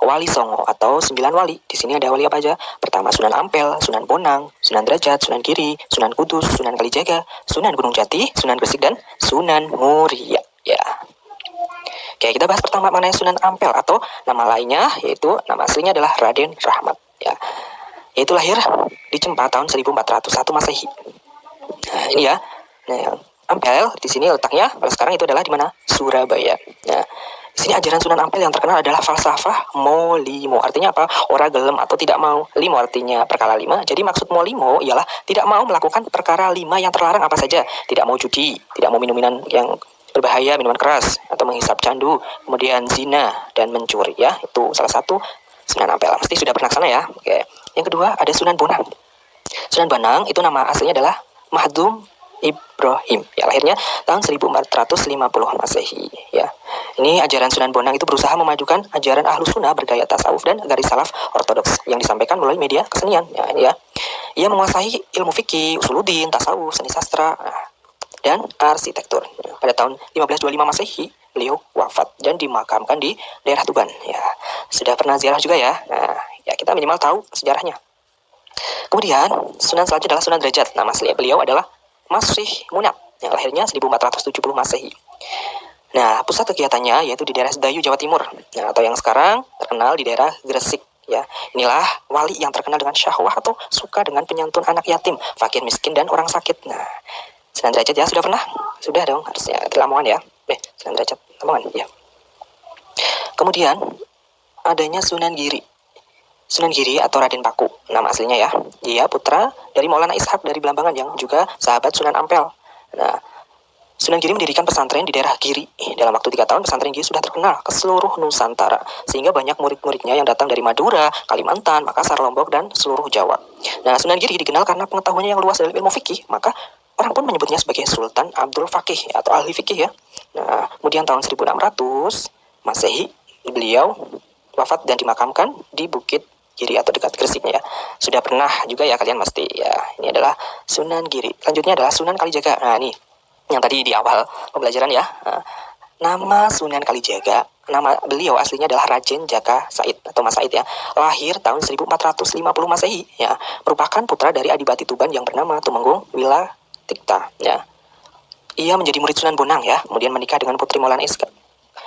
Wali Songo atau 9 wali. Di sini ada wali apa aja? Pertama Sunan Ampel, Sunan Bonang, Sunan Derajat, Sunan Giri, Sunan Kudus, Sunan Kalijaga, Sunan Gunung Jati, Sunan Gresik, dan Sunan Muria. Ya. Oke, kita bahas pertama mengenai Sunan Ampel atau nama lainnya, yaitu nama aslinya adalah Raden Rahmat. Ya. Yaitu lahir di Cempa tahun 1401 Masehi. Nah, ini ya. Nah, Ampel di sini letaknya kalau sekarang itu adalah di mana? Surabaya. Nah, di sini ajaran Sunan Ampel yang terkenal adalah falsafah molimo. Artinya apa? Ora gelem atau tidak mau. Limo artinya perkara 5. Jadi maksud molimo ialah tidak mau melakukan perkara 5 yang terlarang apa saja. Tidak mau judi, tidak mau minuman yang berbahaya, minuman keras, atau menghisap candu, kemudian zina dan mencuri ya. Itu salah satu Sunan Ampel. Mesti sudah pernah ke sana ya. Oke. Yang kedua ada Sunan Bonang. Sunan Bonang itu nama aslinya adalah Mahdum Ibrahim. Ya, lahirnya tahun 1450 Masehi. Ya. Ini ajaran Sunan Bonang itu berusaha memajukan ajaran Ahlus Sunnah bergaya tasawuf dan garis salaf ortodoks yang disampaikan melalui media kesenian. Ya, ini ya. Ia menguasai ilmu fikih, usuluddin, tasawuf, seni sastra, dan arsitektur. Pada tahun 1525 Masehi, beliau wafat dan dimakamkan di daerah Tuban. Ya, sudah pernah ziarah juga ya. Nah, ya kita minimal tahu sejarahnya. Kemudian, Sunan selanjutnya adalah Sunan Derajat. Nama asli beliau adalah Masih Munat, yang lahirnya 1470 Masehi. Nah, pusat kegiatannya yaitu di daerah Sedayu, Jawa Timur. Nah, atau yang sekarang terkenal di daerah Gresik. Ya, inilah wali yang terkenal dengan syahwah atau suka dengan penyantun anak yatim, fakir miskin, dan orang sakit. Nah, Sunan Derajat ya sudah pernah? Sudah dong, harusnya di Lamongan ya. Sunan Derajat, Lamongan ya. Kemudian, adanya Sunan Giri. Sunan Giri atau Raden Paku, nama aslinya ya. Dia putra dari Maulana Ishak dari Belambangan yang juga sahabat Sunan Ampel. Nah, Sunan Giri mendirikan pesantren di daerah Giri. Dalam waktu 3 tahun, pesantren Giri sudah terkenal ke seluruh Nusantara. Sehingga banyak murid-muridnya yang datang dari Madura, Kalimantan, Makassar, Lombok, dan seluruh Jawa. Nah, Sunan Giri dikenal karena pengetahuannya yang luas dalam ilmu fikih. Maka orang pun menyebutnya sebagai Sultan Abdul Fakih atau ahli fikih ya. Nah, kemudian tahun 1600 Masehi, beliau wafat dan dimakamkan di Bukit Giri atau dekat Gresiknya ya. Sudah pernah juga ya kalian pasti ya. Ini adalah Sunan Giri. Selanjutnya adalah Sunan Kalijaga. Nah, ini yang tadi di awal pembelajaran ya. Nah, nama Sunan Kalijaga, nama beliau aslinya adalah Raden Jaka Said atau Mas Said ya. Lahir tahun 1450 Masehi ya. Merupakan putra dari Adipati Tuban yang bernama Tumenggung Wilatikta ya. Ia menjadi murid Sunan Bonang ya, kemudian menikah dengan putri Maulana Ishak.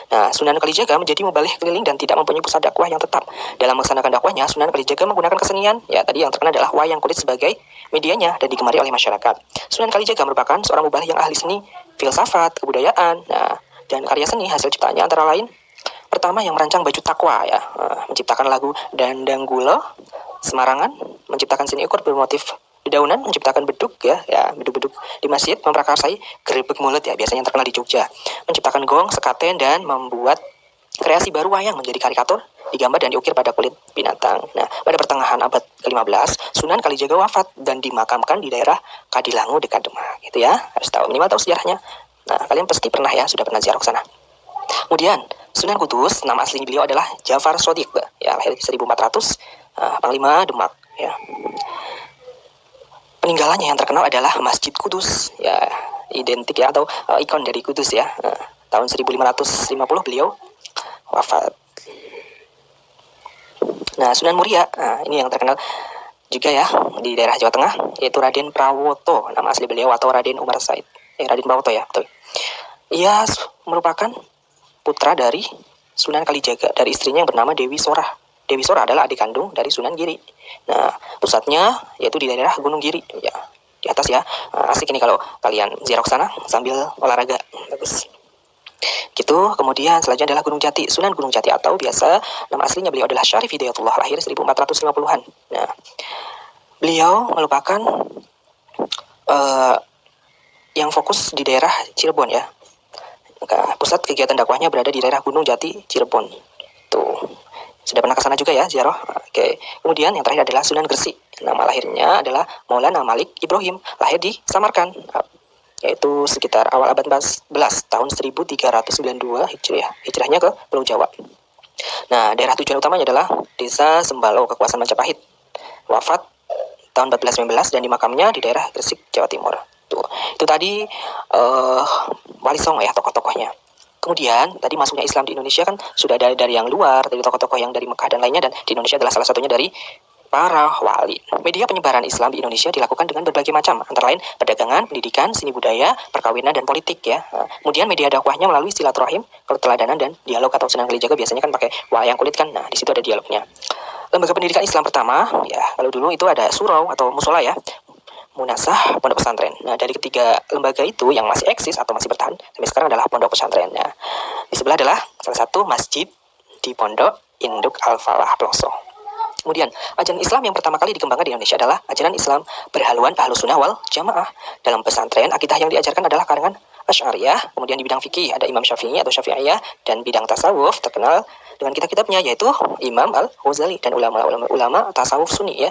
Nah, Sunan Kalijaga menjadi mubalih keliling dan tidak mempunyai pusat dakwah yang tetap. Dalam melaksanakan dakwahnya, Sunan Kalijaga menggunakan kesenian, ya tadi yang terkenal adalah wayang kulit sebagai medianya dan digemari oleh masyarakat. Sunan Kalijaga merupakan seorang mubalih yang ahli seni, filsafat, kebudayaan, dan karya seni hasil ciptaannya antara lain pertama yang merancang baju takwa ya, menciptakan lagu Dandang Gula, Semarangan, menciptakan seni ekor bermotif dedaunan, menciptakan beduk ya beduk-beduk di masjid, memprakarsai gerebek mulut ya biasanya yang terkenal di Jogja, menciptakan gong, sekaten, dan membuat kreasi baru wayang menjadi karikatur, digambar dan diukir pada kulit binatang. Nah, pada pertengahan abad ke-15, Sunan Kalijaga wafat dan dimakamkan di daerah Kadilangu dekat Demak. Gitu ya, harus tahu, minimal tahu sejarahnya. Nah, kalian pasti pernah ya, sudah pernah ziarah ke sana. Kemudian, Sunan Kudus, nama asli beliau adalah Jafar Shodiq ya, lahir 1400, Panglima Demak ya. Peninggalannya yang terkenal adalah Masjid Kudus ya, identik ya atau ikon dari Kudus ya. Tahun 1550 beliau wafat. Nah, Sunan Muria, ini yang terkenal juga ya di daerah Jawa Tengah, yaitu Raden Prawoto, nama asli beliau, atau Raden Umar Said. Raden Prawoto ya, betul. Ia merupakan putra dari Sunan Kalijaga dari istrinya yang bernama Dewi Sora. Dewi Sora adalah adik kandung dari Sunan Giri. Nah, pusatnya yaitu di daerah Gunung Giri ya, di atas ya. Asik ini kalau kalian ziarah ke sana sambil olahraga, bagus. Gitu. Kemudian selanjutnya adalah Gunung Jati, Sunan Gunung Jati atau biasa nama aslinya beliau adalah Syarif Hidayatullah, lahir 1450-an. Nah, beliau merupakan yang fokus di daerah Cirebon ya. Maka pusat kegiatan dakwahnya berada di daerah Gunung Jati, Cirebon. Tuh. Sudah pernah ke sana juga ya, ziarah. Oke. Kemudian yang terakhir adalah Sunan Gresik. Nama lahirnya adalah Maulana Malik Ibrahim, lahir di Samarkand, yaitu sekitar awal abad 14 tahun 1392 Hijriah. Hijrahnya ke Pulau Jawa. Nah, daerah tujuan utamanya adalah Desa Sembalo, Kekuasaan Majapahit. Wafat tahun 1419 dan dimakamnya di daerah Gresik, Jawa Timur. Tuh, itu tadi Wali Songo ya, tokoh-tokohnya. Kemudian, tadi masuknya Islam di Indonesia kan sudah ada dari yang luar, dari tokoh-tokoh yang dari Mekah dan lainnya, dan di Indonesia adalah salah satunya dari para wali. Media penyebaran Islam di Indonesia dilakukan dengan berbagai macam, antara lain perdagangan, pendidikan, seni budaya, perkawinan, dan politik ya. Kemudian media dakwahnya melalui silaturahim, keteladanan, dan dialog atau Sunan Kalijaga biasanya kan pakai wayang kulit kan. Nah, di situ ada dialognya. Lembaga pendidikan Islam pertama, ya kalau dulu itu ada surau atau musola ya, Munasah, pondok pesantren. Nah, dari ketiga lembaga itu yang masih eksis atau masih bertahan sampai sekarang adalah pondok pesantren. Nah, di sebelah adalah salah satu masjid di Pondok Induk Al-Falah Peloso. Kemudian, ajaran Islam yang pertama kali dikembangkan di Indonesia adalah ajaran Islam berhaluan Ahlus Sunnah wal Jamaah. Dalam pesantren, akidah yang diajarkan adalah karangan Asy'ariyah. Kemudian di bidang fikih ada Imam Syafi'i atau Syafi'iyah, dan bidang tasawuf terkenal dengan kitab-kitabnya yaitu Imam Al-Ghazali dan ulama-ulama tasawuf Sunni ya.